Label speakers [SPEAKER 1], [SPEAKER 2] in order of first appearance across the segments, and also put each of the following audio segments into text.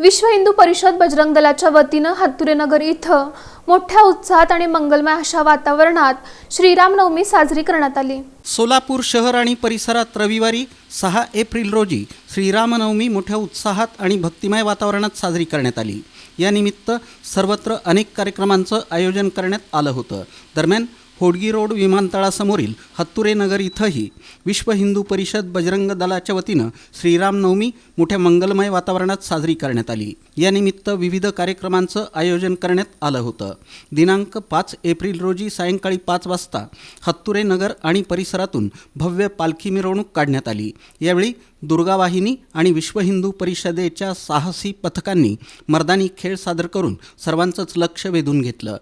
[SPEAKER 1] विश्व हिंदू परिषद बजरंग दलाच्या वतीनं हत्तुरे नगर इथं मोठ्या उत्साहात आणि मंगलमय अशा वातावरणात श्रीरामनवमी साजरी करण्यात आली।
[SPEAKER 2] सोलापूर शहर आणि परिसरात रविवारी 6 एप्रिल रोजी श्रीरामनवमी मोठ्या उत्साहात आणि भक्तिमय वातावरणात साजरी करण्यात आली। या निमित्त सर्वत्र अनेक कार्यक्रमांचं आयोजन करण्यात आलं होतं। दरम्यान होडगी रोड विमानतळासमोरील हत्तुरे नगर इथंही विश्व हिंदू परिषद बजरंग दलाच्या वतीनं श्रीरामनवमी मोठ्या मंगलमय वातावरणात साजरी करण्यात आली। या निमित्त विविध कार्यक्रमांचं आयोजन करण्यात आलं होतं। दिनांक 5 एप्रिल रोजी सायंकाळी 5 वाजता हत्तुरे नगर आणि परिसरातून भव्य पालखी मिरवणूक काढण्यात आली। यावेळी दुर्गा वाहिनी आणि विश्व हिंदू परिषदेच्या साहसी पथकांनी मर्दानी खेळ सादर करून सर्वांचंच लक्ष वेधून घेतलं।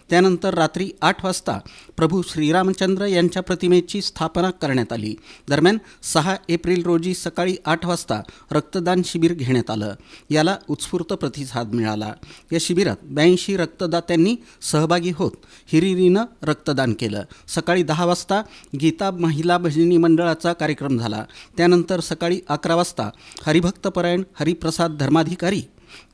[SPEAKER 2] त्यानंतर रात्री 8 वाजता प्रभू श्रीरामचंद्र यांच्या प्रतिमेची स्थापना करण्यात आली। दरम्यान 6 एप्रिल रोजी सकाळी 8 वाजता रक्तदान शिबिर घेण्यात आलं। याला उत्स्फूर्त प्रतिसाद मिळाला। या शिबिरात 82 रक्तदात्यांनी सहभागी होत हिरिरीनं रक्तदान केलं। सकाळी 10 वाजता गीता महिला भजनी मंडळाचा कार्यक्रम झाला। त्यानंतर सकाळी 11 वाजता हरिभक्तपरायण हरिप्रसाद धर्माधिकारी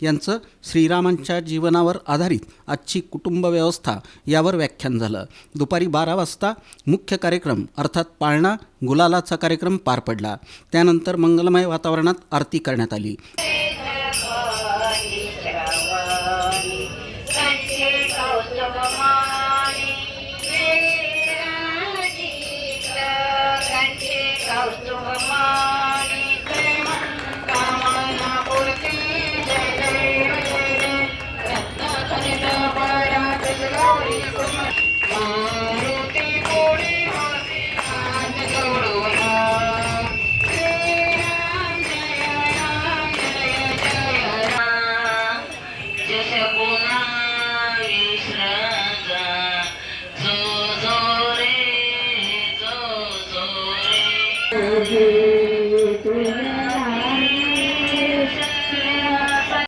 [SPEAKER 2] यांचं श्रीरामांच्या जीवनावर आधारित आजची कुटुंब व्यवस्था यावर व्याख्यान झालं। दुपारी 12 वाजता मुख्य कार्यक्रम अर्थात पाळणा गुलालाचा कार्यक्रम पार पडला। त्यानंतर मंगलमय वातावरणात आरती करण्यात आली।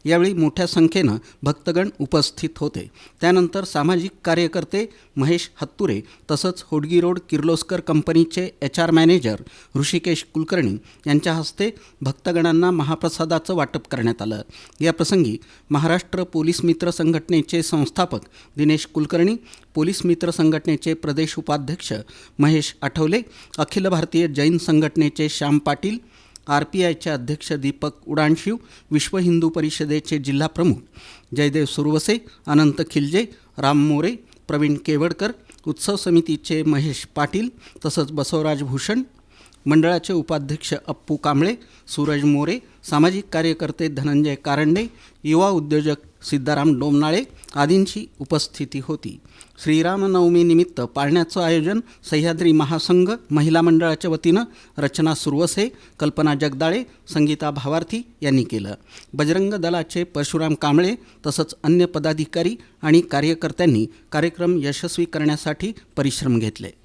[SPEAKER 2] यावेळी मोठ्या संख्येनं भक्तगण उपस्थित होते। त्यानंतर सामाजिक कार्यकर्ते महेश हत्तुरे तसंच होडगी रोड किर्लोस्कर कंपनीचे HR मॅनेजर ऋषिकेश कुलकर्णी यांच्या हस्ते भक्तगणांना महाप्रसादाचं वाटप करण्यात आलं। या प्रसंगी महाराष्ट्र पोलीस मित्र संघटनेचे संस्थापक दिनेश कुलकर्णी, पोलीस मित्र संघटनेचे प्रदेश उपाध्यक्ष महेश आठवले, अखिल भारतीय जैन संघटनेचे श्याम पाटील, RPIचे अध्यक्ष दीपक उडाणशिव, विश्व हिंदू परिषदेचे जिल्हा प्रमुख जयदेव सुरवसे, अनंत खिलजे, राम मोरे, प्रवीण केवडकर, उत्सव समितीचे महेश पाटील तसंच बसवराज भूषण, मंडळाचे उपाध्यक्ष अप्पू कांबळे, सूरज मोरे, सामाजिक कार्यकर्ते धनंजय कारंडे, युवा उद्योजक सिद्धाराम डोमनाळे आदींची उपस्थिती होती। श्रीरामनवमीनिमित्त पाळण्याचं आयोजन सह्याद्री महासंघ महिला मंडळाच्या वतीनं रचना सुरवसे, कल्पना जगदाळे, संगीता भावार्थी यांनी केलं। बजरंग दलाचे परशुराम कांबळे तसंच अन्य पदाधिकारी आणि कार्यकर्त्यांनी कार्यक्रम यशस्वी करण्यासाठी परिश्रम घेतले।